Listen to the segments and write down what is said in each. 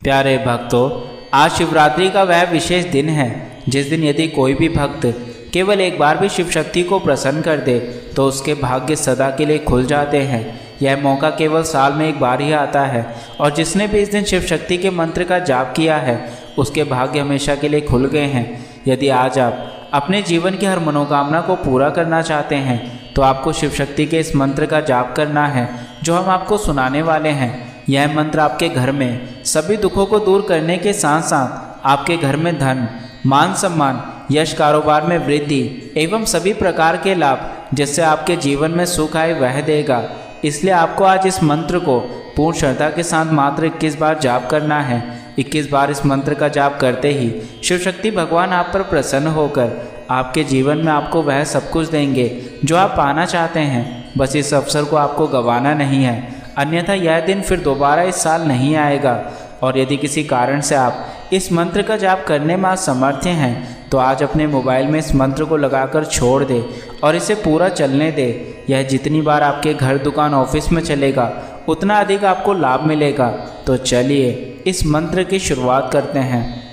प्यारे भक्तों, आज शिवरात्रि का वह विशेष दिन है जिस दिन यदि कोई भी भक्त केवल एक बार भी शिव शक्ति को प्रसन्न कर दे तो उसके भाग्य सदा के लिए खुल जाते हैं। यह मौका केवल साल में एक बार ही आता है और जिसने भी इस दिन शिव शक्ति के मंत्र का जाप किया है उसके भाग्य हमेशा के लिए खुल गए हैं। यदि आज आप अपने जीवन की हर मनोकामना को पूरा करना चाहते हैं तो आपको शिव शक्ति के इस मंत्र का जाप करना है जो हम आपको सुनाने वाले हैं। यह मंत्र आपके घर में सभी दुखों को दूर करने के साथ साथ आपके घर में धन, मान सम्मान, यश, कारोबार में वृद्धि एवं सभी प्रकार के लाभ जिससे आपके जीवन में सुख आए वह देगा। इसलिए आपको आज इस मंत्र को पूर्ण श्रद्धा के साथ मात्र 21 बार जाप करना है। 21 बार इस मंत्र का जाप करते ही शिव शक्ति भगवान आप पर प्रसन्न होकर आपके जीवन में आपको वह सब कुछ देंगे जो आप पाना चाहते हैं। बस इस अवसर को आपको गंवाना नहीं है, अन्यथा यह दिन फिर दोबारा इस साल नहीं आएगा। और यदि किसी कारण से आप इस मंत्र का जाप करने में असमर्थ हैं तो आज अपने मोबाइल में इस मंत्र को लगाकर छोड़ दे और इसे पूरा चलने दे। यह जितनी बार आपके घर, दुकान, ऑफिस में चलेगा उतना अधिक आपको लाभ मिलेगा। तो चलिए इस मंत्र की शुरुआत करते हैं।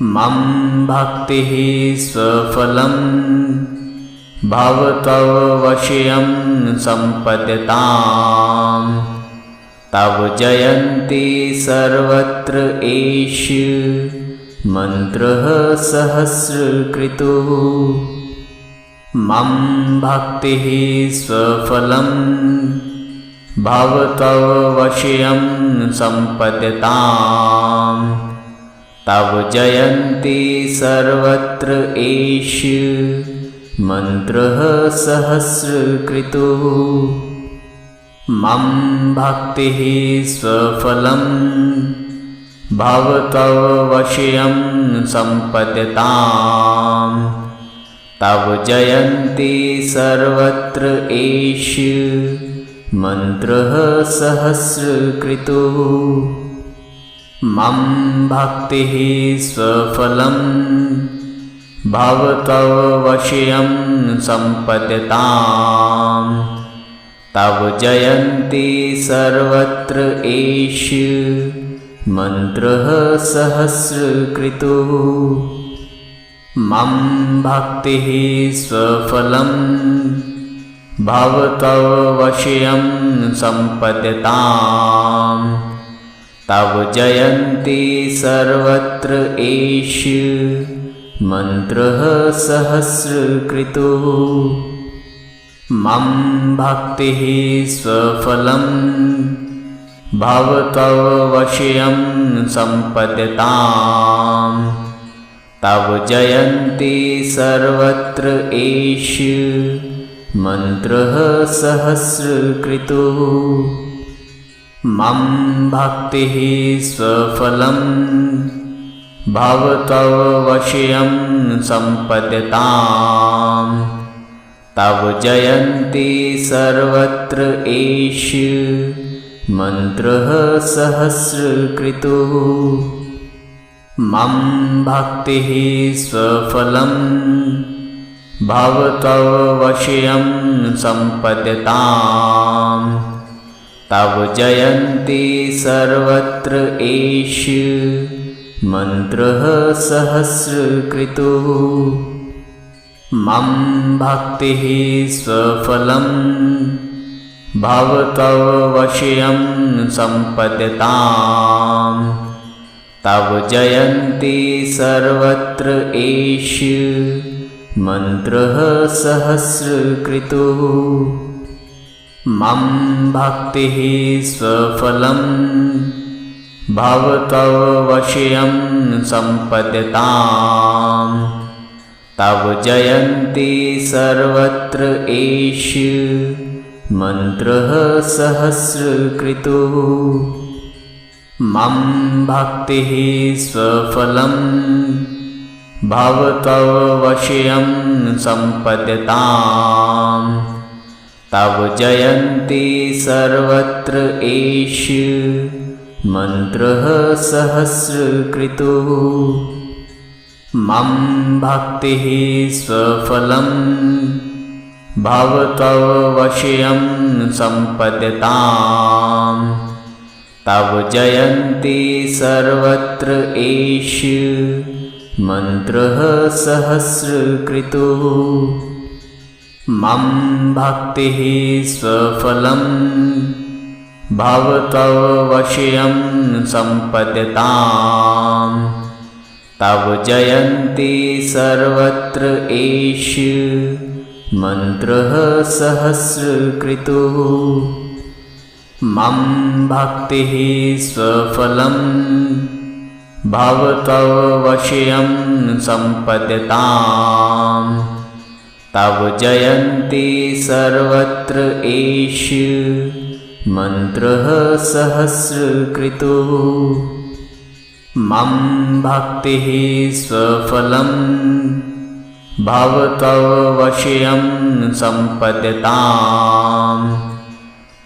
मम भक्ति स्वफलम भवतव वश्यं संपद्यताम् तव जयन्ति सर्वत्र एष मंत्रः सहस्रकृतुः। मम भक्ति स्वफलम भवतव वश्यं संपद्यताम् तव जयन्ति सर्वत्र एष मंत्रः सहस्रकृतुः। मम भक्ति स्वफलम भवतव वश्यं संपद्यताम् तव जयन्ति सर्वत्र एष मंत्रः सहस्रकृतुः। मम भक्ति स्वफलम भवतव वश्यं संपद्यताम् तव जयन्ति सर्वत्र एष मंत्रः सहस्रकृतुः। मम भक्ति स्वफलम भवतव वश्यं संपद्यताम् तव जयन्ति सर्वत्र एष मंत्रः सहस्रकृतुः। मम भक्ति स्वफलम भवतव वश्यं संपद्यताम् तव जयन्ति सर्वत्र एष मंत्रः सहस्रकृतुः। मम भक्ति स्वफलम भवतव वश्यं संपद्यताम् तव जयन्ति सर्वत्र एष मंत्रः सहस्रकृतुः। मम भक्ति स्वफलम भवतव वश्यं संपद्यताम् तव जयन्ति सर्वत्र एष मंत्रः सहस्रकृतुः। मम भक्ति स्वफलम भवतव वश्यं संपद्यताम् तव जयन्ति सर्वत्र एष मंत्रः सहस्रकृतुः। मम भक्ति स्वफलम भवतव वश्यं संपद्यताम् तव जयन्ति सर्वत्र एष मंत्रः सहस्रकृतुः। मम भक्ति स्वफलम भवतव वश्यं संपद्यताम् तव जयन्ति सर्वत्र एष मंत्रः सहस्रकृतुः। मम भक्ति स्वफलम भवतव वश्यं संपद्यताम् तव जयन्ति सर्वत्र एष मन्त्रः सहस्रकृतुः मम भक्तिः स्वफलं भवतव वश्यं सम्पद्यताम् तव जयन्ति सर्वत्र एष मन्त्रः सहस्रकृतुः मम भक्तिः स्वफलं भवतव वश्यं सम्पद्यताम् तव जयन्ति सर्वत्र एष मन्त्रः सहस्रकृतुः मम भक्तिः स्वफलं भवतव वश्यं सम्पद्यताम्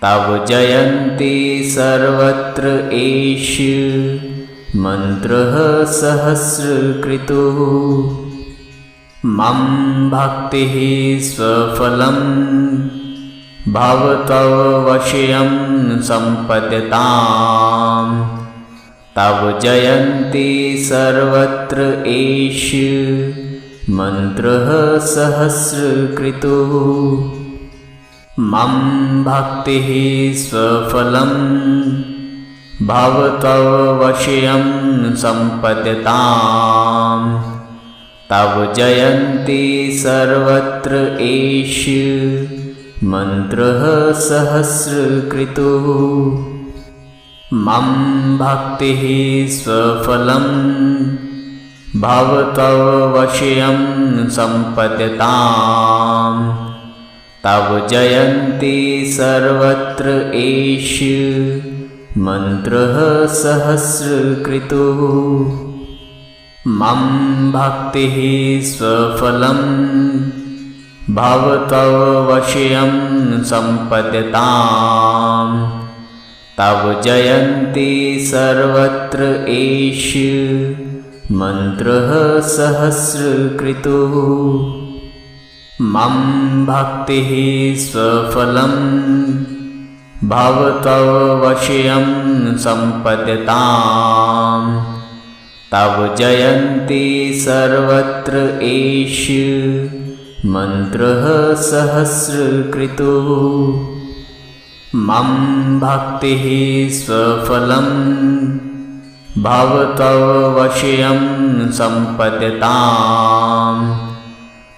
तव जयन्ति सर्वत्र एष मन्त्रः सहस्रकृतुः मम भक्तिः स्वफलं भवतव वश्यं सम्पद्यताम् तव जयन्ति सर्वत्र एष मन्त्रः सहस्रकृतुः मम भक्तिः स्वफलं भवतव वश्यं सम्पद्यताम् तव जयन्ति सर्वत्र एष मन्त्रः सहस्रकृतुः मम भक्तिः स्वफलं भवतव वश्यं सम्पद्यताम् तव जयन्ति सर्वत्र एष मन्त्रः सहस्रकृतुः मम भक्तिः स्वफलं भवतव वश्यं सम्पद्यताम् तव जयन्ति सर्वत्र एष मन्त्रः सहस्रकृतुः मम भक्तिः स्वफलं भवतव वश्यं सम्पद्यताम् तव जयन्ति सर्वत्र एष मन्त्रः सहस्रकृतुः मम भक्तिः स्वफलं भवतव वश्यं सम्पद्यताम्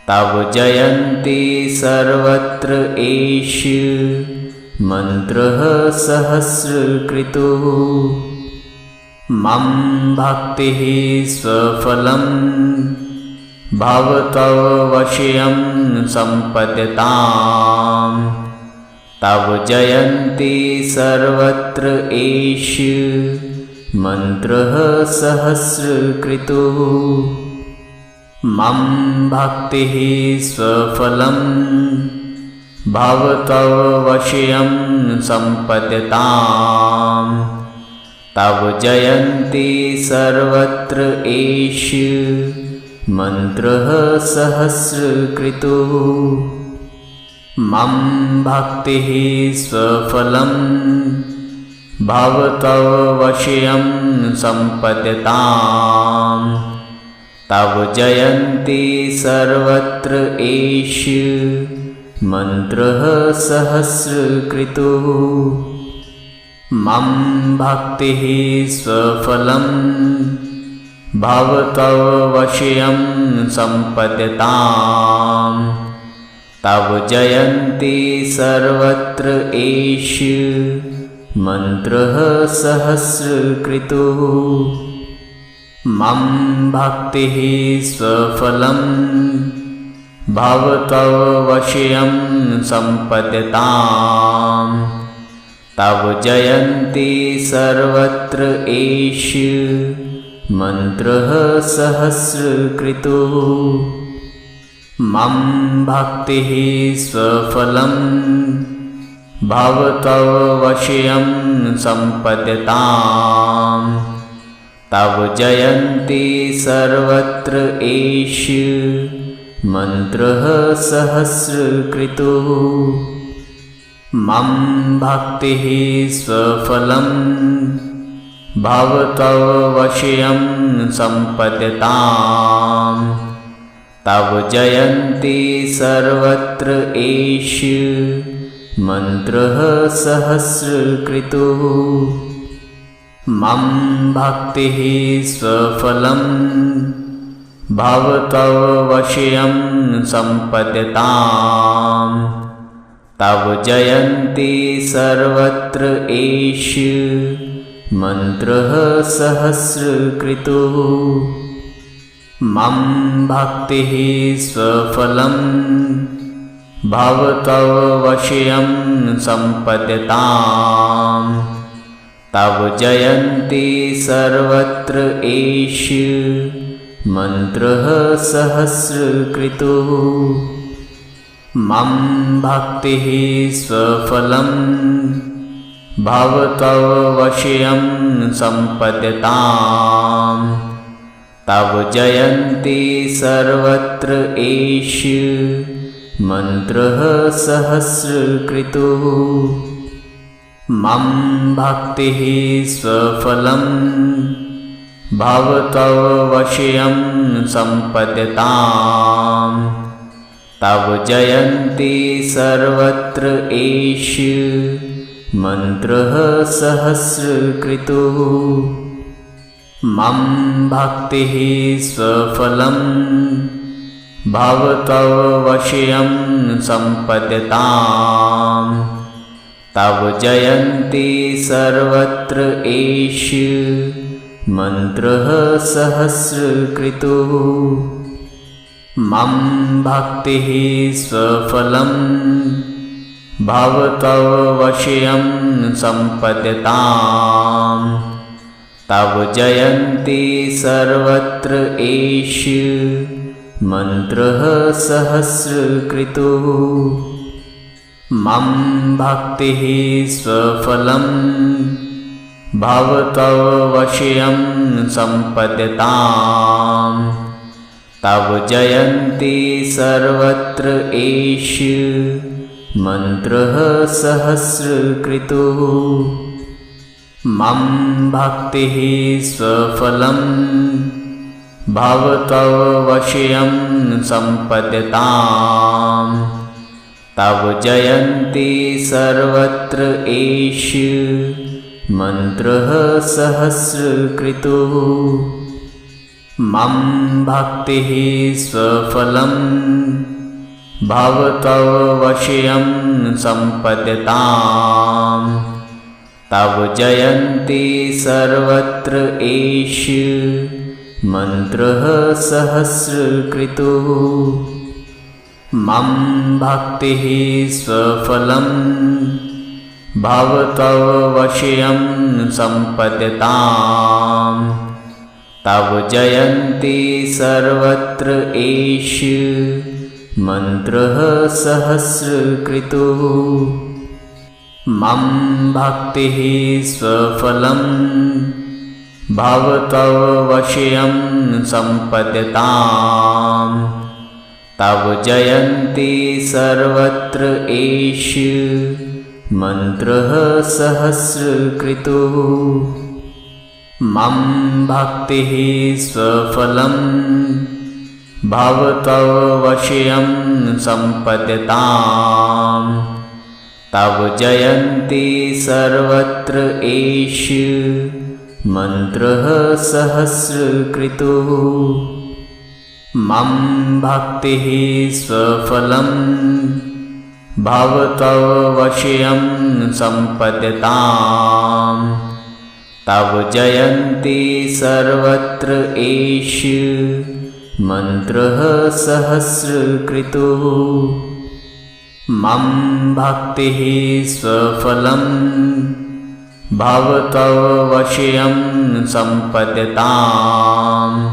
तव जयन्ति सर्वत्र एष मन्त्रः सहस्रकृतुः मम भक्तिः स्वफलं भवतव वश्यं सम्पद्यताम् तव जयन्ति सर्वत्र एष मन्त्रः सहस्रकृतुः मम भक्तिः स्वफलं भवतव वश्यं सम्पद्यताम् तव जयन्ति सर्वत्र एष मन्त्रः सहस्रकृतुः मम भक्तिः स्वफलं भवतव वश्यं सम्पद्यताम् तव जयन्ति सर्वत्र एष मन्त्रः सहस्रकृतुः मम भक्तिः स्वफलं भवतव वश्यं सम्पद्यताम् तव जयन्ति सर्वत्र एष मन्त्रः सहस्रकृतुः मम भक्तिः स्वफलं भवतव वश्यं सम्पद्यताम् तव जयन्ति सर्वत्र एष मन्त्रः सहस्रकृतुः मम भक्तिः स्वफलं भवतव वश्यं सम्पद्यताम् तव जयन्ति सर्वत्र एष मन्त्रः सहस्रकृतुः मम भक्तिः स्वफलं भवतव वश्यं सम्पद्यताम्। तव जयन्ति सर्वत्र एष मन्त्रः सहस्रकृतुः। मम भक्तिः स्वफलं भवतव वश्यं सम्पद्यताम्। तव जयन्ति सर्वत्र एष मन्त्रः सहस्रकृतुः। मम भक्तिः स्वफलं भवतव वश्यं सम्पद्यताम्। तव जयन्ति सर्वत्र एष मन्त्रः सहस्रकृतुः। मम भक्तिः स्वफलं भवतव वश्यं सम्पद्यताम्। तव जयन्ति सर्वत्र एष मन्त्रः सहस्रकृतुः। मम भक्तिः स्वफलं भवतव वश्यं सम्पद्यताम्। तव जयन्ति सर्वत्र एष मन्त्रः सहस्रकृतुः। मम भक्तिः स्वफलं भवतव वश्यं सम्पद्यताम्। तव जयन्ति सर्वत्र एष मन्त्रः सहस्रकृतुः। मम भक्तिः स्वफलं भवतव वश्यं सम्पद्यताम्। तव जयन्ति सर्वत्र एष मन्त्रः सहस्रकृतुः। मम भक्तिः स्वफलं भवतव वश्यं सम्पद्यताम्। तव जयन्ति सर्वत्र एष मन्त्रः सहस्रकृतुः। मम भक्तिः स्वफलं भवतव वश्यं सम्पद्यताम्। तव जयन्ति सर्वत्र एष मन्त्रः सहस्रकृतुः। मम भक्तिः स्वफलं भवतव वश्यं सम्पद्यताम्। तव जयन्ति सर्वत्र एष मन्त्रः सहस्रकृतुः। मम भक्तिः स्वफलं भवतव वश्यं सम्पद्यताम्। तव जयन्ति सर्वत्र एष मन्त्रः सहस्रकृतुः। मम भक्तिः स्वफलं भवतव वश्यं सम्पद्यताम्। तव जयन्ति सर्वत्र एष मन्त्रः सहस्रकृतुः। मम भक्तिः स्वफलं भवतव वश्यं सम्पद्यताम्। तव जयन्ति सर्वत्र एष मन्त्रः सहस्रकृतुः। मम भक्तिः स्वफलं भवतव वश्यं सम्पद्यताम्। तव जयन्ति सर्वत्र एष मन्त्रः सहस्रकृतुः। मम भक्तिः स्वफलं भवतव वश्यं सम्पद्यताम्।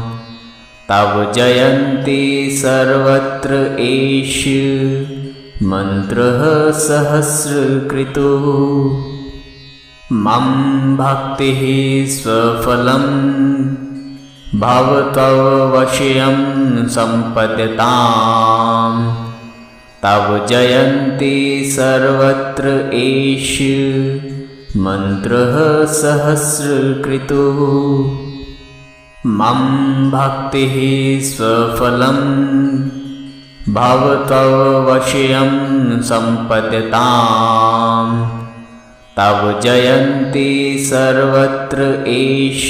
तव जयन्ति सर्वत्र एष मन्त्रः सहस्रकृतुः। मम भक्तिः स्वफलं भवतव वश्यं सम्पद्यताम्। तव जयन्ति सर्वत्र एष मन्त्रः सहस्रकृतुः मम भक्तिः स्वफलं भवतव वश्यं सम्पद्यताम् तव जयन्ति सर्वत्र एष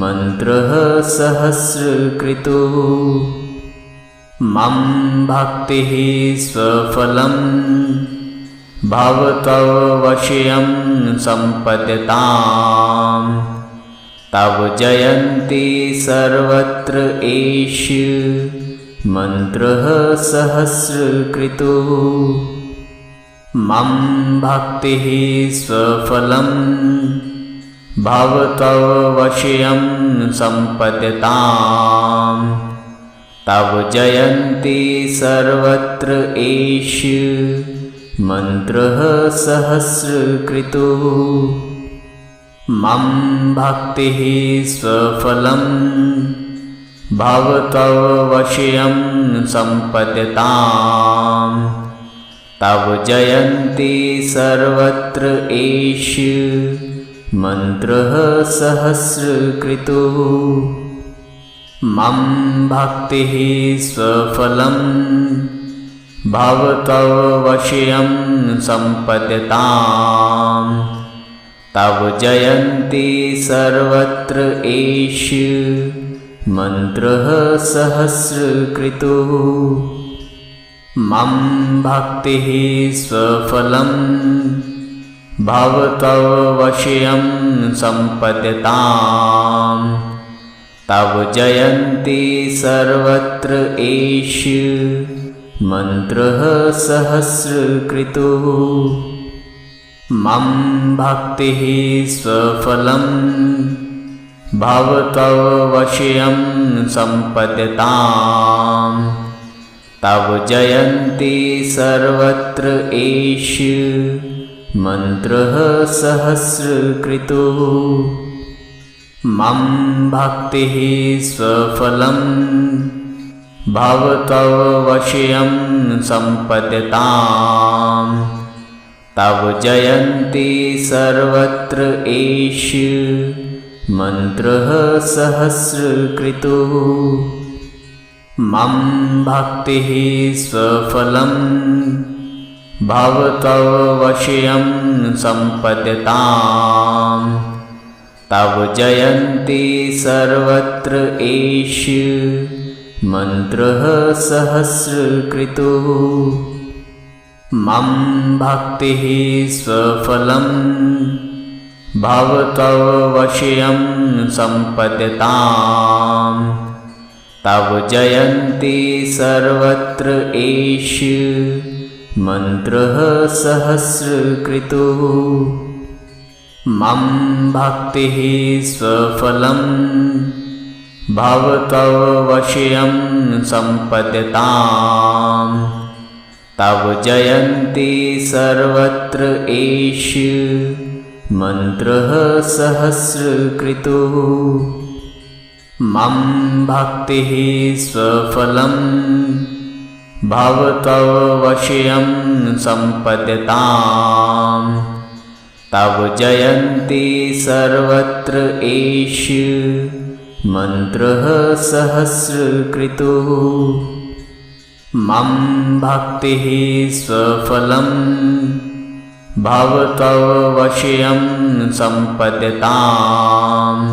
मन्त्रः सहस्रकृतुः मम भक्तिः स्वफलं भवतव वश्यं सम्पद्यताम् तव जयन्ति सर्वत्र एष मन्त्रः सहस्रकृतुः मम भक्तिः स्वफलं भवतव वश्यं सम्पद्यताम् तव जयन्ति सर्वत्र एष मन्त्रः सहस्रकृतुः मम भक्तिः स्वफलं भवतव वश्यं सम्पद्यताम् तव जयन्ति सर्वत्र एष मन्त्रः सहस्रकृतुः मम भक्तिः स्वफलं भवतव वश्यं सम्पद्यताम् तव जयन्ति सर्वत्र एष मन्त्रः सहस्रकृतुः मम भक्तिः स्वफलं भवतव वश्यं सम्पद्यताम् तव जयन्ति सर्वत्र एष मन्त्रः सहस्रकृतुः मम भक्तिः स्वफलं भवतव वश्यं सम्पद्यताम् तव जयन्ति सर्वत्र एष मन्त्रः सहस्रकृतुः मम भक्तिः स्वफलं भवतव वश्यं सम्पद्यताम् तव जयन्ति सर्वत्र एष मन्त्रः सहस्रकृतुः मम भक्तिः स्वफलं भवतव वश्यं सम्पद्यताम् तव जयन्ति सर्वत्र एष मन्त्रः सहस्रकृतुः मम भक्तिः स्वफलं भवतव वश्यं सम्पद्यताम् तव जयन्ति सर्वत्र एष मन्त्रः सहस्रकृतुः मम भक्तिः स्वफलं भवतव वश्यं सम्पद्यताम् तव जयन्ति सर्वत्र एष मन्त्रः सहस्रकृतुः मम भक्तिः स्वफलं भवतव वश्यं सम्पद्यताम् तव जयन्ति सर्वत्र एष मन्त्रः सहस्रकृतुः मम भक्तिः स्वफलं भवतव वश्यं सम्पद्यताम्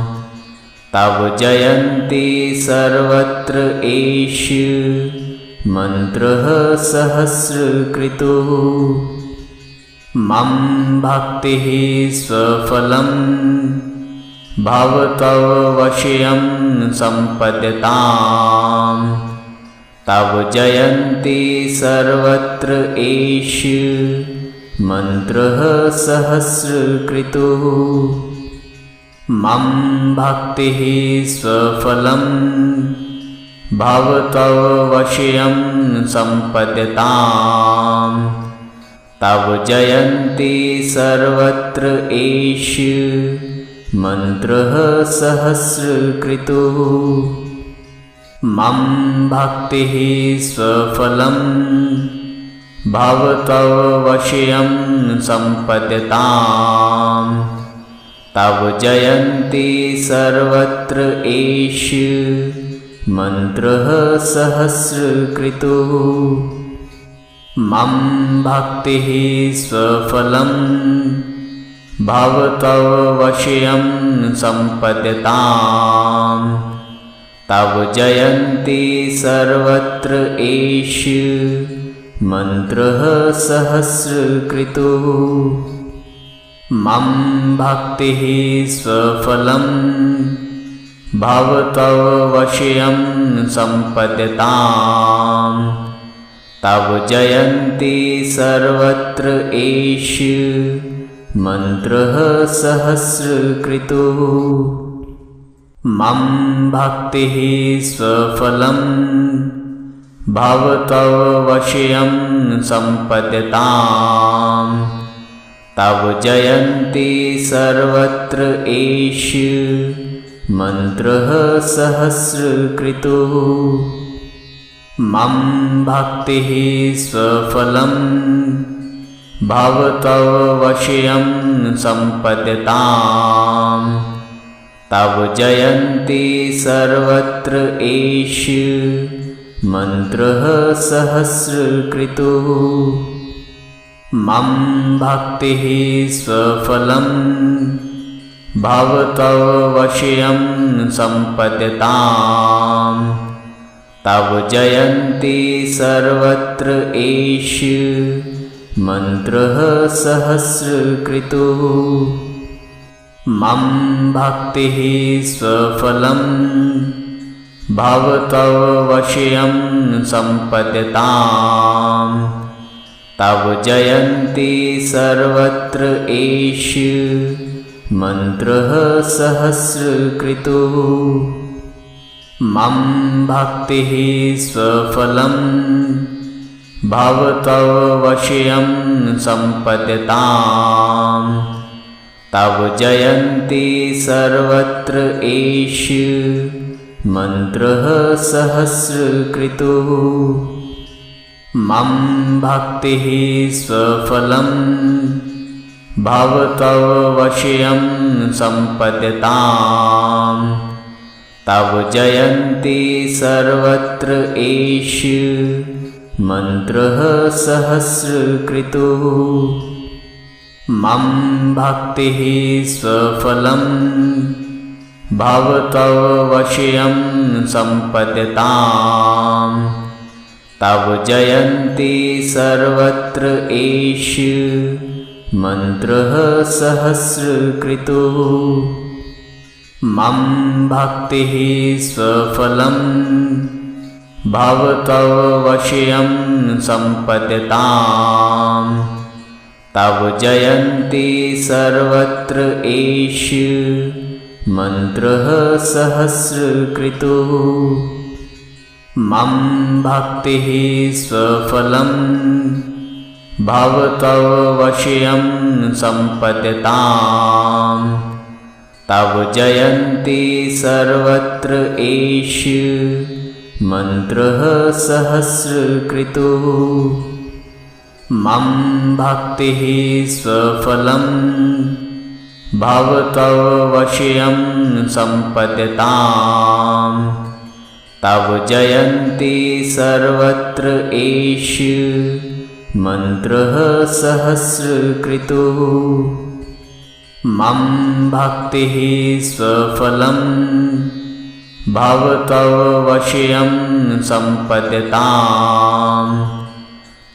तव जयन्ति सर्वत्र एष मन्त्रः सहस्रकृतुः मम भक्तिः स्वफलं भवतव वश्यं सम्पद्यताम् तव जयन्ति सर्वत्र एष मन्त्रः सहस्रकृतुः मम भक्तिः स्वफलं भवतव वश्यं सम्पद्यताम् तव जयन्ति सर्वत्र एष मन्त्रः सहस्रकृतुः मम भक्तिः स्वफलं भवतव वश्यं सम्पद्यताम्। तव जयन्ति सर्वत्र एष मन्त्रः सहस्रकृतुः। मम भक्तिः स्वफलं भवतव वश्यं सम्पद्यताम्। तव जयन्ति सर्वत्र एष मन्त्रः सहस्रकृतुः। मम भक्तिः स्वफलं भवतव वश्यं सम्पद्यताम्। तव जयन्ति सर्वत्र एष मन्त्रः सहस्रकृतुः। मम भक्तिः स्वफलं भवतव वश्यं सम्पद्यताम्। तव जयन्ति सर्वत्र एष मन्त्रः सहस्रकृतुः। मम भक्तिः स्वफलं भवतव वश्यं सम्पद्यताम्। तव जयन्ति सर्वत्र एष मन्त्रः सहस्रकृतुः। मम भक्तिः स्वफलं भवतव वश्यं सम्पद्यताम्। तव जयन्ति सर्वत्र एष मन्त्रः सहस्रकृतुः। मम भक्तिः स्वफलं भवतव वश्यं सम्पद्यताम्। तव जयन्ति सर्वत्र एष मन्त्रः सहस्रकृतुः। मम भक्तिः स्वफलं भवतव वश्यं सम्पद्यताम्। तव जयन्ति सर्वत्र एष मन्त्रः सहस्रकृतुः। मम भक्तिः स्वफलं भवतव वश्यं सम्पद्यताम्। तव जयन्ति सर्वत्र एष मन्त्रः सहस्रकृतुः। मम भक्तिः स्वफलं भवतव वश्यं सम्पद्यताम्। तव जयन्ति सर्वत्र एष मन्त्रः सहस्रकृतुः। मम भक्तिः स्वफलं भवतव वश्यं सम्पद्यताम्। तव जयन्ति सर्वत्र एष मन्त्रः सहस्रकृतुः। मम भक्तिः स्वफलं भवतव वश्यं सम्पद्यताम्। तव जयन्ति सर्वत्र एष मन्त्रः सहस्रकृतुः। मम भक्तिः स्वफलं भवतव वश्यं सम्पद्यताम्। तव जयन्ति सर्वत्र एष मन्त्रः सहस्रकृतुः। मम भक्तिः स्वफलं भवतव वश्यं सम्पद्यताम्।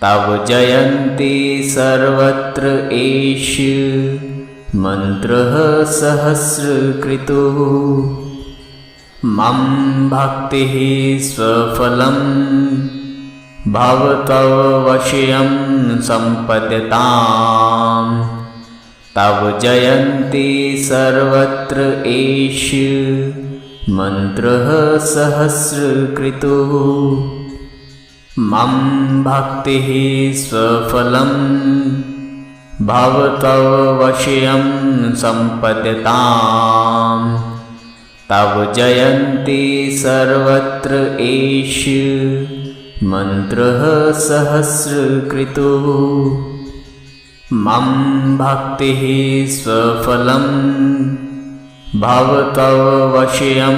तव जयन्ति सर्वत्र एष मन्त्रः सहस्रकृतुः। मम भक्तिः स्वफलं भवतव वश्यं सम्पद्यताम्। तव जयन्ति सर्वत्र एष मन्त्रः सहस्रकृतुः। मम भक्तिः स्वफलं भवतव वश्यं सम्पद्यताम्। तव जयन्ति सर्वत्र एष मन्त्रः सहस्रकृतुः मम भक्तिः स्वफलं भवतव वश्यं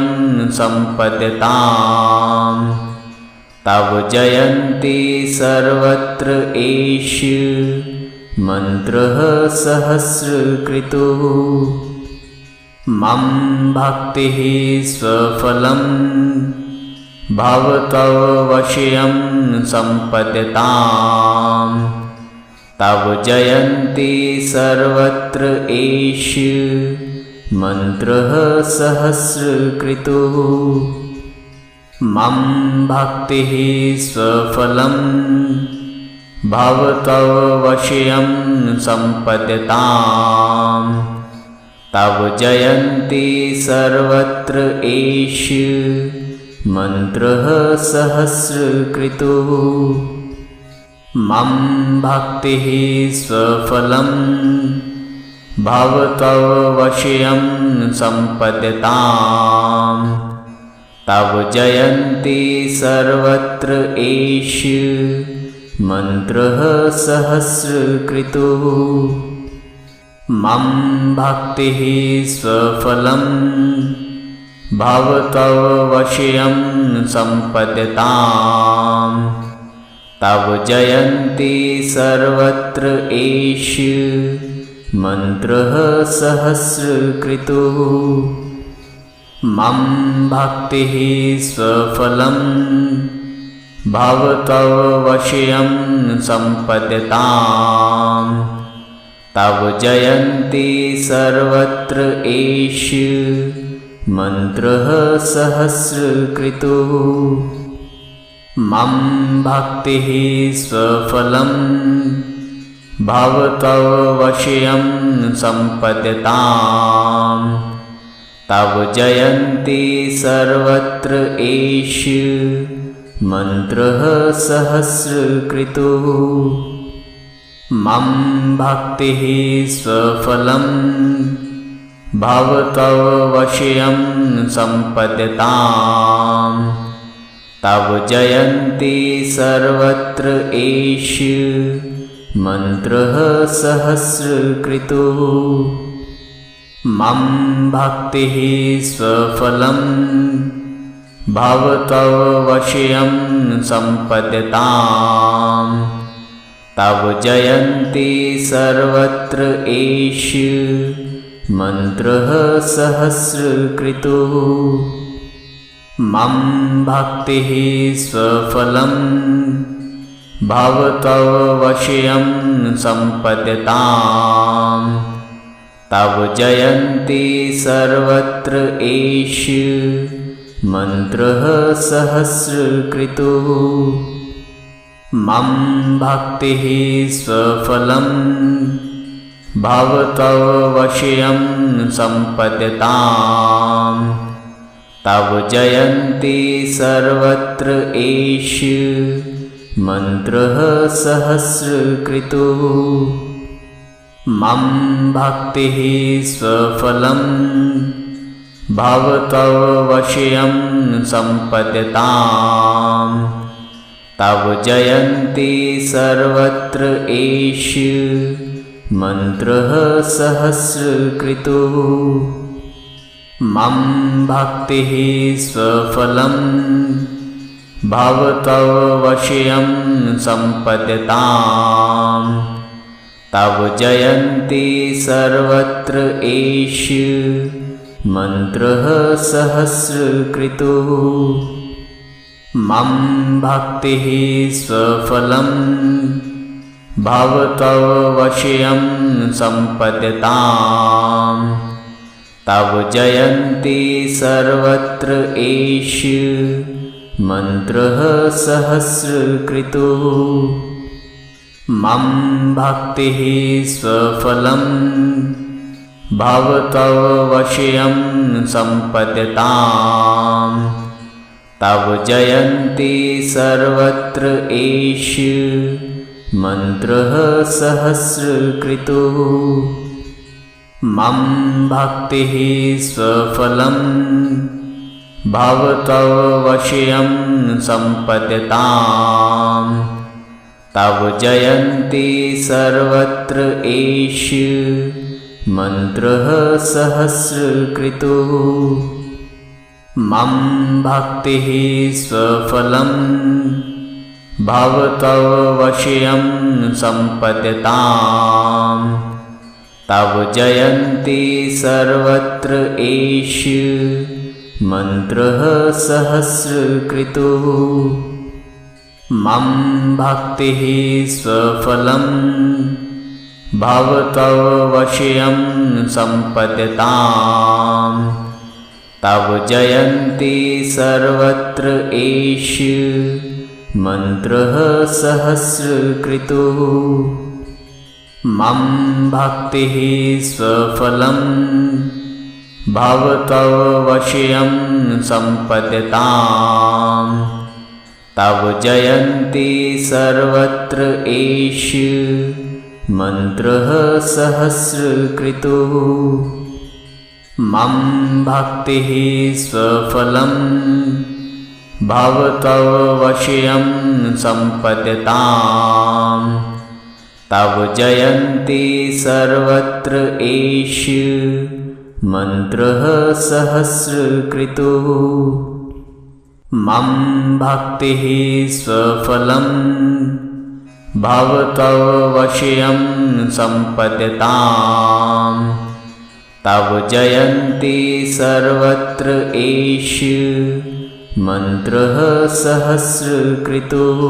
सम्पद्यताम् तव जयन्ति सर्वत्र एष मन्त्रः सहस्रकृतुः मम भक्तिः स्वफलं भवतव वश्यं सम्पद्यताम् तव जयन्ति सर्वत्र एष मन्त्रः सहस्रकृतुः मम भक्तिः स्वफलं भवतव वश्यं सम्पद्यताम् तव जयन्ति सर्वत्र एष मन्त्रः सहस्रकृतुः मम भक्तिः स्वफलं भवतव वश्यं सम्पद्यताम् तव जयन्ति सर्वत्र एष मन्त्रः सहस्रकृतुः मम भक्तिः स्वफलं भवतव वश्यं सम्पद्यताम् तव जयन्ति सर्वत्र एष मन्त्रः सहस्रकृतुः मम भक्तिः स्वफलं भवतव वश्यं सम्पद्यताम् तव जयन्ति सर्वत्र एष मन्त्रः सहस्रकृतुः मम भक्तिः स्वफलं भवतव वश्यं सम्पद्यताम् तव जयन्ति सर्वत्र एष मन्त्रः सहस्रकृतुः मम भक्तिः स्वफलं भवतव वश्यं सम्पद्यताम् तव जयन्ति सर्वत्र एष मन्त्रः सहस्रकृतुः मम भक्तिः स्वफलं भवतव वश्यं सम्पद्यताम् तव जयन्ति सर्वत्र एष मन्त्रः सहस्रकृतुः मम भक्तिः स्वफलं भवतव वश्यं सम्पद्यताम् तव जयन्ति सर्वत्र एष मन्त्रः सहस्रकृतुः मम भक्तिः स्वफलं भवतव वश्यं सम्पद्यताम् तव जयन्ति सर्वत्र एष मन्त्रः सहस्रकृतुः मम भक्तिः स्वफलं भवतव वश्यं सम्पद्यताम् तव जयन्ति सर्वत्र एष मन्त्रः सहस्रकृतुः मम भक्तिः स्वफलं भवतव वश्यं सम्पद्यताम् तव जयन्ति सर्वत्र एष मन्त्रः सहस्रकृतुः मम भक्तिः स्वफलं भवतव वश्यं सम्पद्यताम् तव जयन्ति सर्वत्र एष मन्त्रः सहस्रकृतुः मम भक्तिः स्वफलं भवतव वश्यं सम्पद्यताम् तव जयन्ति सर्वत्र एष मन्त्रः सहस्रकृतुः मम भक्तिः स्वफलं भवतव वश्यं सम्पद्यताम्। तव जयन्ति सर्वत्र एष मन्त्रः सहस्रकृतुः। मम भक्तिः स्वफलं भवतव वश्यं सम्पद्यताम्। तव जयन्ति सर्वत्र एष मन्त्रः सहस्रकृतुः। मम भक्तिः स्वफलं भवतव वश्यं सम्पद्यताम्। तव जयन्ति सर्वत्र एष मन्त्रः सहस्रकृतुः। मम भक्तिः स्वफलं भवतव वश्यं सम्पद्यताम्। तव जयन्ति सर्वत्र एष मन्त्रः सहस्रकृतुः। मम भक्तिः स्वफलं भवतव वश्यं सम्पद्यताम्। तव जयन्ति सर्वत्र एष मन्त्रः सहस्रकृतुः। मम भक्तिः स्वफलं भवतव वश्यं सम्पद्यताम्। तव जयन्ति सर्वत्र एष मन्त्रः सहस्रकृतुः।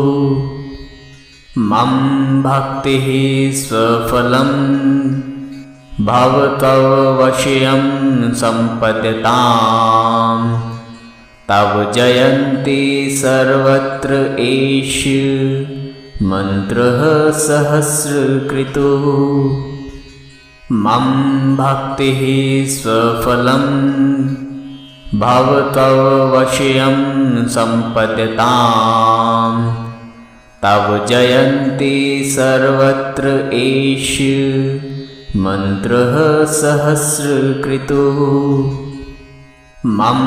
मम भक्तिः स्वफलं भवतव वश्यं सम्पद्यताम्। तव जयन्ति सर्वत्र एष मन्त्रः सहस्रकृतुः। मम भक्तिः स्वफलं भवतव वश्यं सम्पद्यताम्। तव जयन्ति सर्वत्र एष मन्त्रः सहस्रकृतुः। मम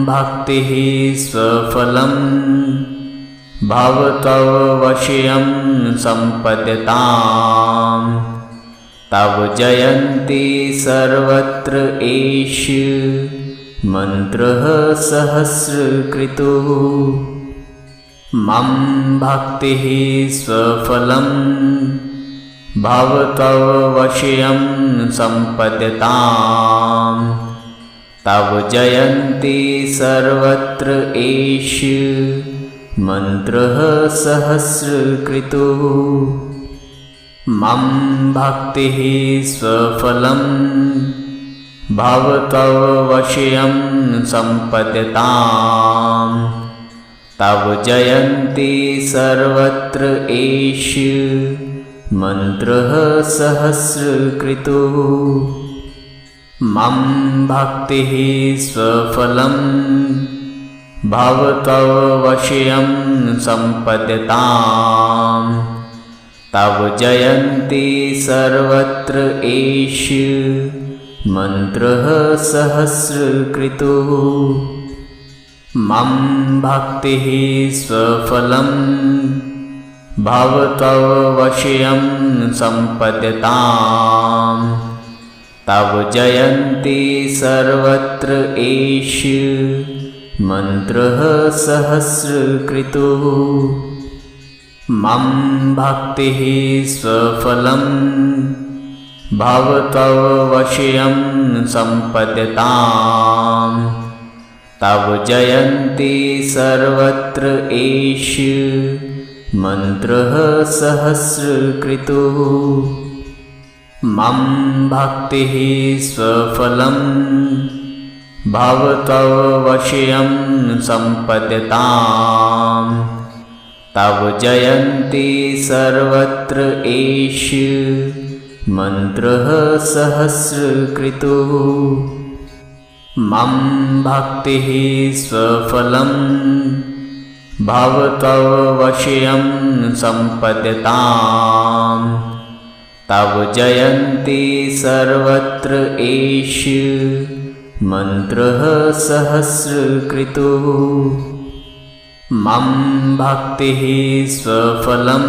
भक्तिः स्वफलं भवतव वश्यं सम्पद्यताम्। तव जयन्ति सर्वत्र एष मन्त्रः सहस्रकृतुः। मम भक्तिः स्वफलं भवतव वश्यं सम्पद्यताम्। तव जयन्ति सर्वत्र एष मन्त्रः सहस्रकृतुः। मम भक्तिः स्वफलं भवतव वश्यं सम्पद्यताम्। तव जयन्ति सर्वत्र एष मन्त्रः सहस्रकृतुः। मम भक्तिः स्वफलं भवतव वश्यं सम्पद्यताम्। तव जयन्ति सर्वत्र एष मन्त्रः सहस्रकृतुः। मम भक्तिः स्वफलं भवतव वश्यं सम्पद्यताम्। तव जयन्ति सर्वत्र एष मन्त्रः सहस्रकृतुः। मम भक्तिः स्वफलं भवतव वश्यं सम्पद्यताम्। तव जयन्ति सर्वत्र एष मन्त्रः सहस्रकृतुः। मम भक्तिः स्वफलं भवतव वश्यं सम्पद्यताम्। तव जयन्ति सर्वत्र एष मन्त्रः सहस्रकृतुः। मम भक्तिः स्वफलं भवतव वश्यं सम्पद्यताम्। तव जयन्ति सर्वत्र एष मन्त्रः सहस्रकृतुः मम भक्तिः स्वफलं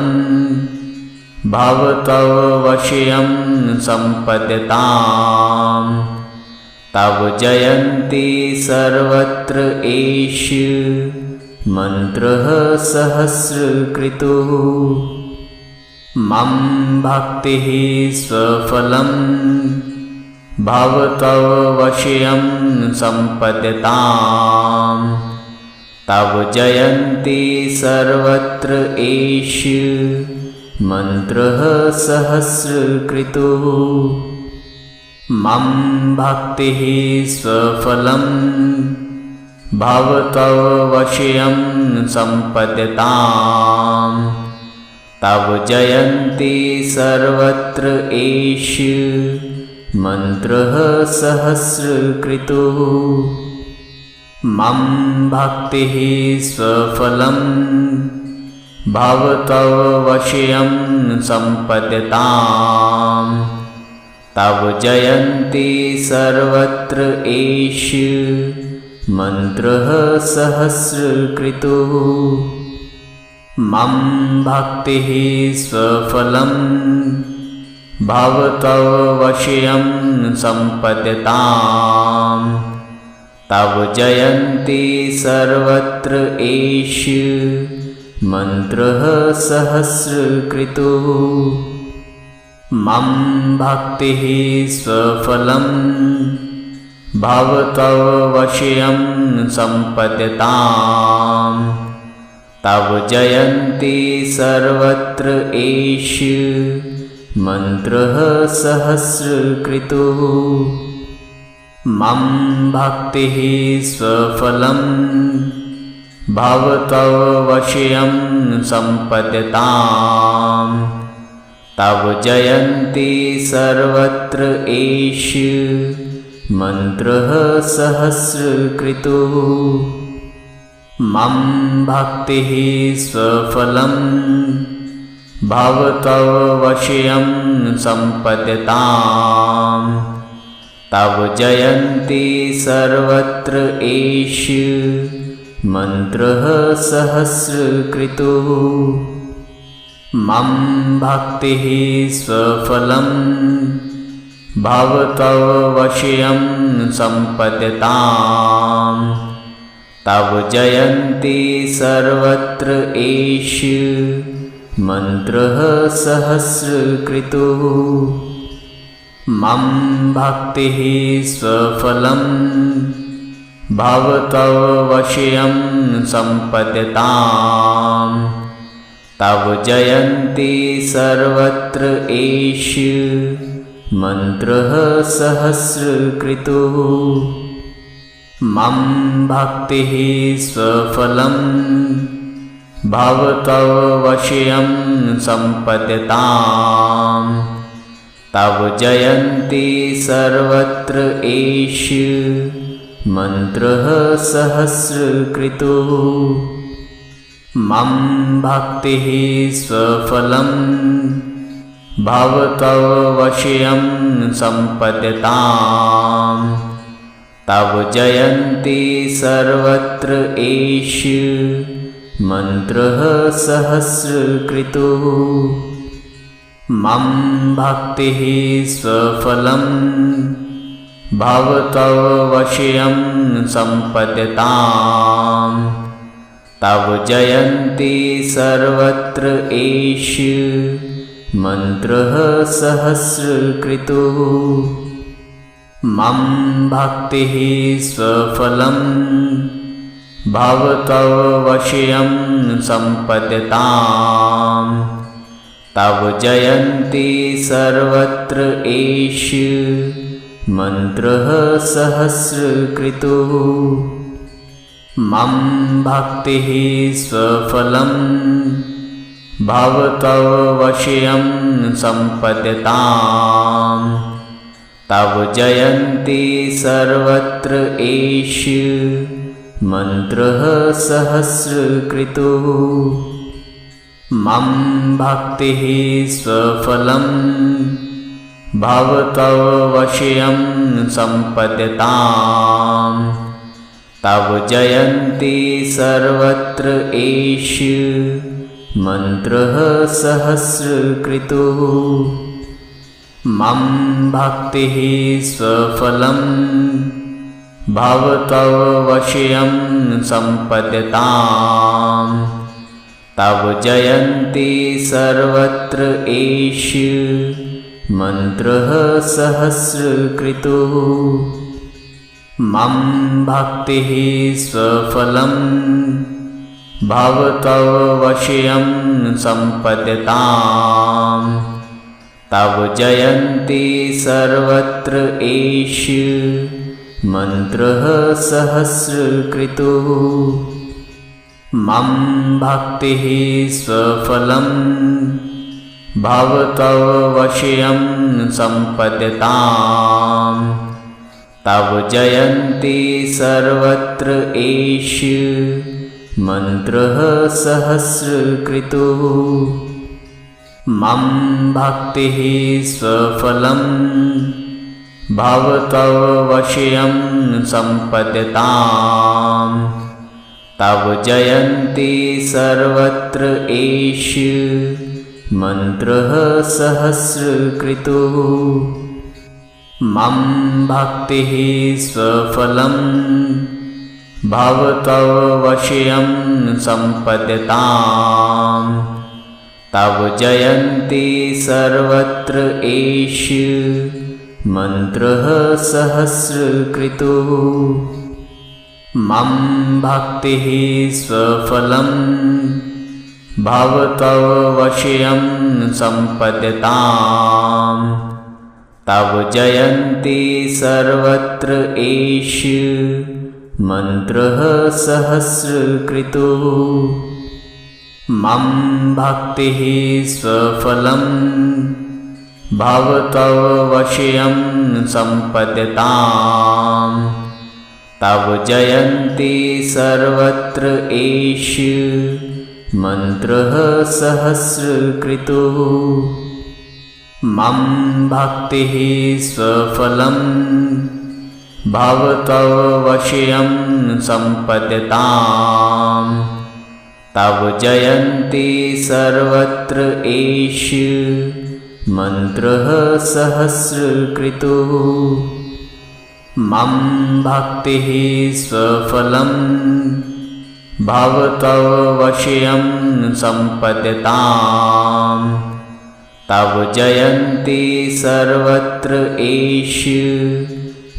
भवतव वश्यं सम्पद्यताम् तव जयन्ति सर्वत्र एष मन्त्रः सहस्रकृतुः मम भक्तिः स्वफलं भवतव वश्यं सम्पद्यताम् तव जयन्ति सर्वत्र एष मन्त्रः सहस्रकृतुः मम भक्तिः स्वफलं भवतव वश्यं सम्पद्यताम् तव जयन्ति सर्वत्र एष मन्त्रः सहस्रकृतुः मम भक्तिः स्वफलं भवतव वश्यं सम्पद्यताम् तव जयन्ति सर्वत्र एष मन्त्रः सहस्रकृतुः मम भक्तिः स्वफलं भवतव वश्यं सम्पद्यताम् तव जयन्ति सर्वत्र एष मन्त्रः सहस्रकृतुः मम भक्तिः स्वफलं भवतव वश्यं सम्पद्यताम् तव जयन्ति सर्वत्र एष मन्त्रः सहस्रकृतुः मम भक्तिः स्वफलं भवतव वश्यं सम्पद्यताम् तव जयन्ति सर्वत्र एष मन्त्रः सहस्रकृतुः मम भक्तिः स्वफलं भवतव वश्यं सम्पद्यताम् तव जयन्ति सर्वत्र एष मन्त्रः सहस्रकृतुः मम भक्तिः स्वफलं भवतव वश्यं सम्पद्यताम् तव जयन्ति सर्वत्र एष मन्त्रः सहस्रकृतुः मम भक्तिः स्वफलं भवतव वश्यं सम्पद्यताम् तव जयन्ति सर्वत्र एष मन्त्रः सहस्रकृतुः मम भक्तिः स्वफलं भवतव वश्यं सम्पद्यताम् तव जयन्ति सर्वत्र एष मन्त्रः सहस्रकृतुः मम भक्तिः स्वफलं भवतव वश्यं सम्पद्यताम् तव जयन्ति सर्वत्र एष मन्त्रः सहस्रकृतुः मम भक्तिः स्वफलं भवतव वश्यं सम्पद्यताम् तव जयन्ति सर्वत्र एष मन्त्रः सहस्रकृतुः मम भक्तिः स्वफलं भवतव वश्यं सम्पद्यताम् तव जयन्ति सर्वत्र एष मन्त्रः सहस्रकृतुः मम भक्तिः स्वफलं भवतव वश्यं सम्पद्यताम् तव जयन्ति सर्वत्र एष मन्त्रः सहस्रकृतुः मम भक्तिः स्वफलं भवतवश्यं सम्पद्यताम्। तव जयन्ति सर्वत्र एष मन्त्रः सहस्रकृतुः। मम भक्तिः स्वफलं भवतवश्यं सम्पद्यताम्। तव जयन्ति सर्वत्र एष मन्त्रः सहस्रकृतुः। मम भक्तिः स्वफलं भवतवश्यं सम्पद्यताम्। तव जयन्ति सर्वत्र एष मन्त्रः सहस्रकृतुः। मम भक्तिः स्वफलं भवतवश्यं सम्पद्यताम्। तव जयन्ति सर्वत्र एष मन्त्रः सहस्रकृतुः। मम भक्तिः स्वफलं भवतवश्यं सम्पद्यताम्। तव जयन्ति सर्वत्र एष मन्त्रः सहस्रकृतुः। मम भक्तिः स्वफलं भवतवश्यं सम्पद्यताम्। तव जयन्ति सर्वत्र एष मन्त्रः सहस्रकृतुः। मम भक्तिः स्वफलं भवतवश्यं सम्पद्यताम्। तव जयन्ति सर्वत्र एष मन्त्रः सहस्रकृतुः। मम भक्तिः स्वफलं भवतवश्यं सम्पद्यताम्। तव जयन्ति सर्वत्र एष मन्त्रः सहस्रकृतुः। मम भक्तिः स्वफलं भवतवश्यं सम्पद्यताम्। तव जयन्ति सर्वत्र एष मन्त्रः सहस्रकृतुः। मम भक्तिः स्वफलं भवतवश्यं सम्पद्यताम्। तव जयन्ति सर्वत्र एष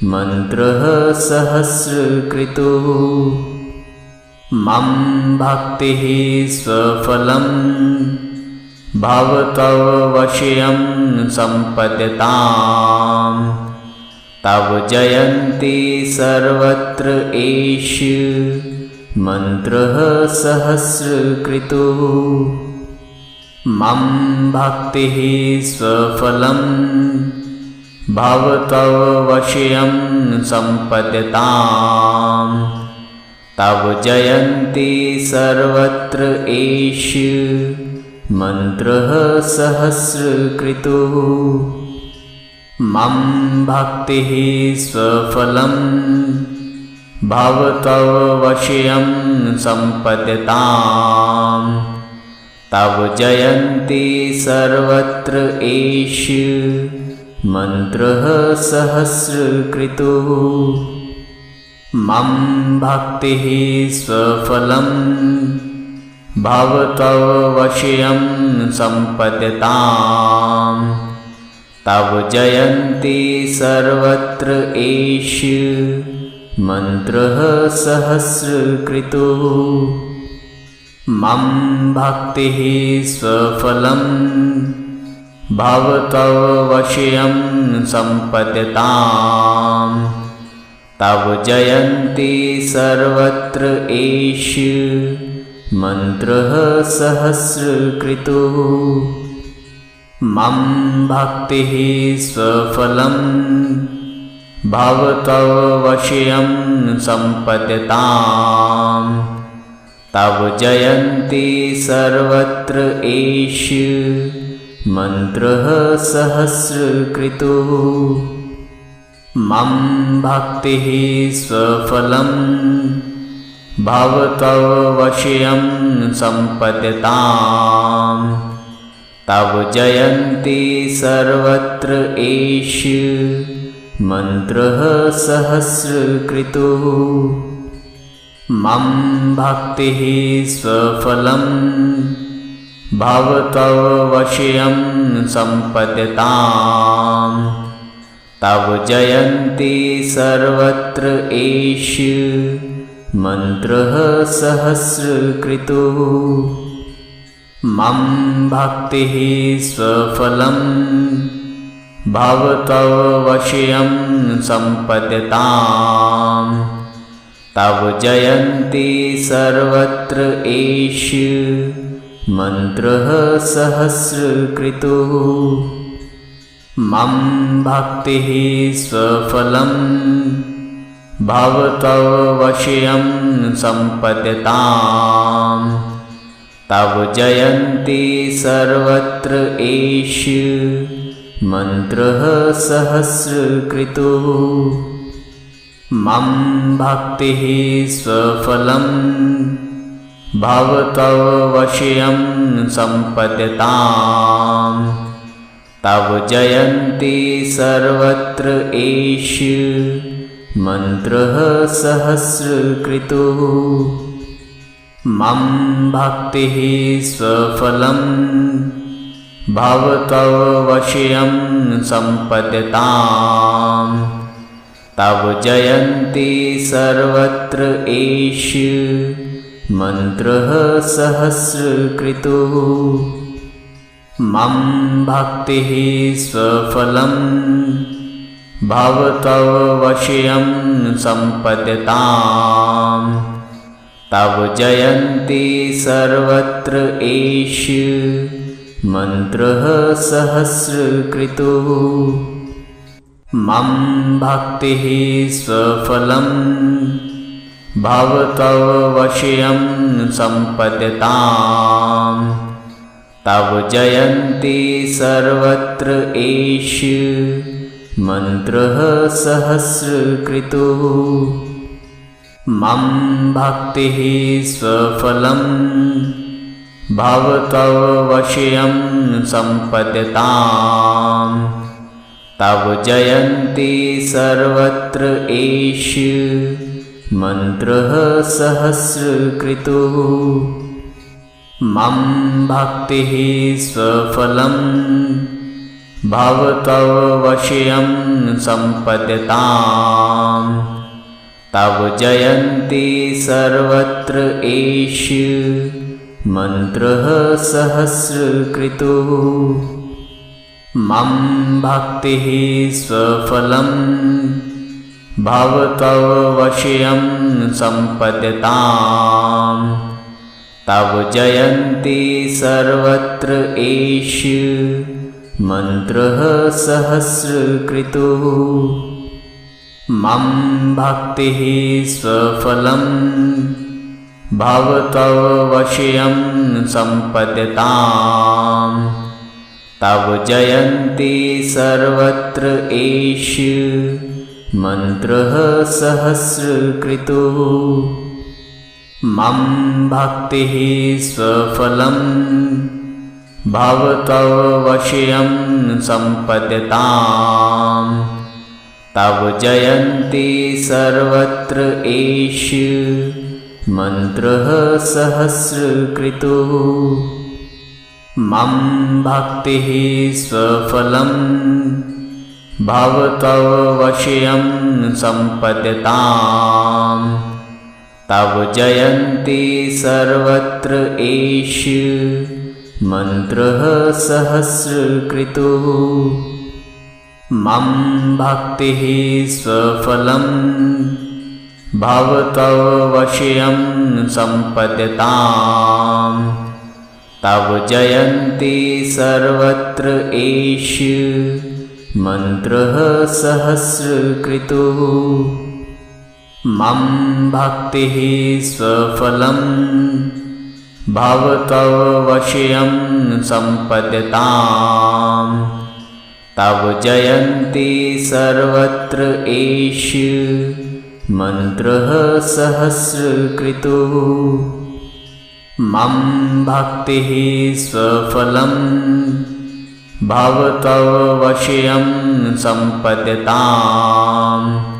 मन्त्रः सहस्रकृतुः। मम भक्तिः स्वफलं भवतवश्यं सम्पद्यताम्। तव जयन्ति सर्वत्र एष मन्त्रः सहस्रकृतुः। मम भक्तिः स्वफलं भवतवश्यं सम्पद्यताम्। तव जयन्ति सर्वत्र एष मन्त्रः सहस्रकृतुः। मम भक्तिः स्वफलं भवतवश्यं सम्पद्यताम्। तव जयन्ति सर्वत्र एष मन्त्रः सहस्रकृतुः। मम भक्तिः स्वफलं भवतवश्यं सम्पद्यताम्। तव जयन्ति सर्वत्र एष मन्त्रः सहस्रकृतुः। मम भक्तिः स्वफलं भवतवश्यं सम्पद्यताम्। तव जयन्ति सर्वत्र एष मन्त्रः सहस्रकृतुः। मम भक्तिः स्वफलं भवतवश्यं सम्पद्यताम्। तव जयन्ति सर्वत्र एष मन्त्रः सहस्रकृतुः मम भक्तिः स्वफलं भवतव वश्यं सम्पद्यताम् तव जयन्ति सर्वत्र एष मन्त्रः सहस्रकृतुः मम भक्तिः स्वफलं भवतव वश्यं सम्पद्यताम् तव जयन्ति सर्वत्र एष मन्त्रः सहस्रकृतुः मम भक्तिः स्वफलं भवतव वश्यं सम्पद्यताम् तव जयन्ति सर्वत्र एष मन्त्रः सहस्रकृतुः मम भक्तिः स्वफलं भवतव वश्यं सम्पद्यताम् तव जयन्ति सर्वत्र एष मन्त्रः सहस्रकृतुः मम भक्तिः स्वफलं भवतव वश्यं सम्पद्यताम् तव जयन्ति सर्वत्र एष मन्त्रः सहस्रकृतुः मम भक्तिः स्वफलं भवतव वश्यं सम्पद्यताम् तव जयन्ति सर्वत्र एष मन्त्रः सहस्रकृतुः मम भक्तिः स्वफलं भवतव वश्यं सम्पद्यताम् तव जयन्ति सर्वत्र एष मन्त्रः सहस्रकृतुः मम भक्तिः स्वफलं भवतव वश्यं सम्पद्यताम् तव जयन्ति सर्वत्र एष मन्त्रः सहस्रकृतुः मम भक्तिः स्वफलं भवतव वश्यं सम्पद्यताम् तव जयन्ति सर्वत्र एष मन्त्रः सहस्रकृतुः मम भक्तिः स्वफलं भवतव वश्यं सम्पद्यताम् तव जयन्ति सर्वत्र एष मन्त्रः सहस्रकृतुः मम भक्तिः स्वफलं भवतव वश्यं सम्पद्यताम् तव जयन्ति सर्वत्र एष मन्त्रः सहस्रकृतुः मम भक्तिः स्वफलं भवतव वश्यं सम्पद्यताम् तव जयन्ति सर्वत्र एष मन्त्रः सहस्रकृतुः मम भक्तिः स्वफलं भवतव वश्यं सम्पद्यताम् तव जयन्ति सर्वत्र एष मन्त्रः सहस्रकृतुः मम भक्तिः स्वफलं भवतव वश्यं सम्पद्यताम् तव जयन्ति सर्वत्र एष मन्त्रः सहस्रकृतुः मम भक्तिः स्वफलं भवतव वश्यं सम्पद्यताम् तव जयन्ति सर्वत्र एष मन्त्रः सहस्रकृतुः मम भक्तिः स्वफलं भवतव वश्यं सम्पद्यताम्। तव जयन्ति सर्वत्र एष मन्त्रः सहस्रकृतुः। मम भक्तिः स्वफलं भवतव वश्यं सम्पद्यताम्।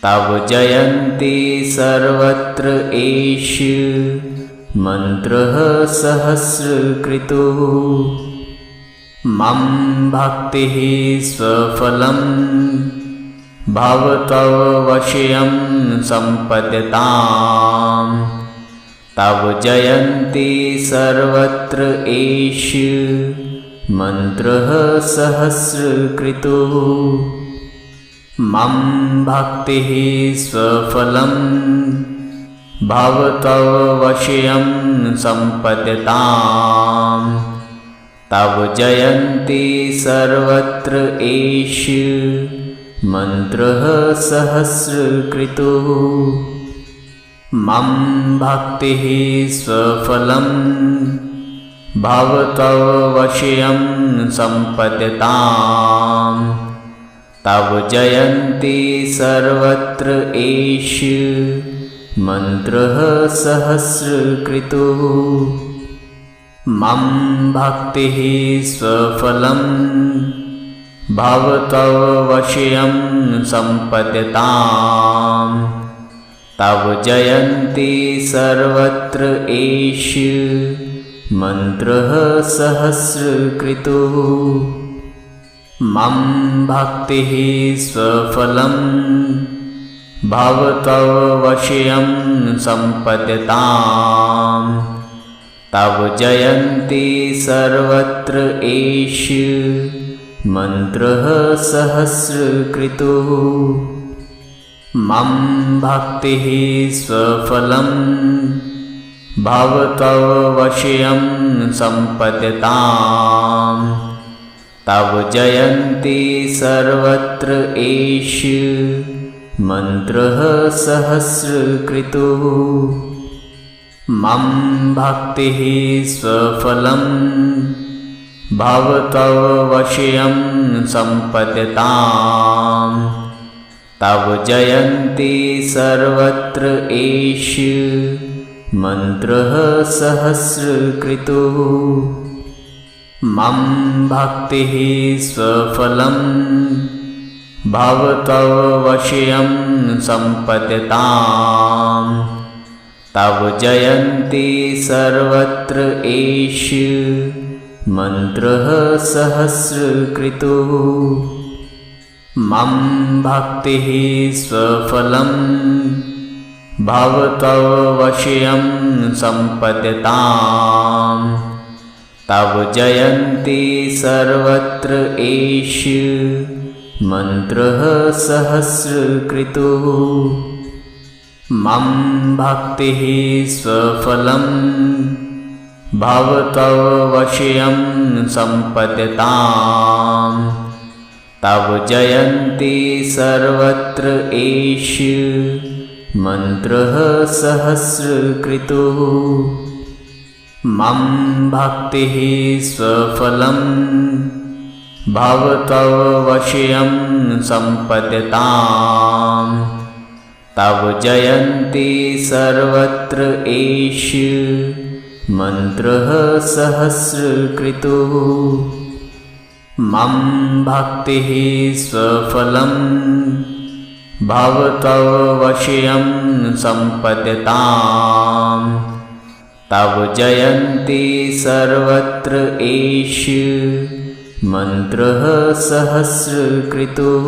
तव जयन्ति सर्वत्र एष मन्त्रः सहस्रकृतुः। मम भक्तिः स्वफलं भवतव वश्यं सम्पद्यताम्। तव जयन्ति सर्वत्र एष मन्त्रः सहस्रकृतुः। मम भक्तिः स्वफलं भवतव वश्यं सम्पद्यताम्। तव जयन्ति सर्वत्र एष मन्त्रः सहस्रकृतुः। मम भक्तिः स्वफलं भवतव वश्यं सम्पद्यताम्। तव जयन्ति सर्वत्र एष मन्त्रः सहस्रकृतुः। मम भक्तिः स्वफलं भवतव वश्यं सम्पद्यताम्। तव जयन्ति सर्वत्र एष मन्त्रः सहस्रकृतुः। मम भक्तिः स्वफलं भवतव वश्यं सम्पद्यताम्। तव जयन्ति सर्वत्र एष मन्त्रः सहस्रकृतुः। मम भक्तिः स्वफलं भवतव वश्यं सम्पद्यताम्। तव जयन्ति सर्वत्र एष मन्त्रः सहस्रकृतुः। मम भक्तिः स्वफलं भवतव वश्यं सम्पद्यताम्। तव जयन्ति सर्वत्र एष मन्त्रः सहस्रकृतुः। मम भक्तिः स्वफलं भवतव वश्यं सम्पद्यताम्। तव जयन्ति सर्वत्र एष मन्त्रः सहस्रकृतुः। मम भक्तिः स्वफलं भवतव वश्यं सम्पद्यताम्। तव जयन्ति सर्वत्र एष मन्त्रः सहस्रकृतुः। मम भक्तिः स्वफलं भवतव वश्यं सम्पद्यताम्। तव जयन्ति सर्वत्र एष मन्त्रः सहस्रकृतुः। मम भक्तिः स्वफलं भवतव वश्यं सम्पद्यताम्। तव जयन्ति सर्वत्र एष मन्त्रः सहस्रकृतुः। मम भक्तिः स्वफलं भवतव वश्यं सम्पद्यताम्। तव जयन्ति सर्वत्र एष मन्त्रः सहस्रकृतुः।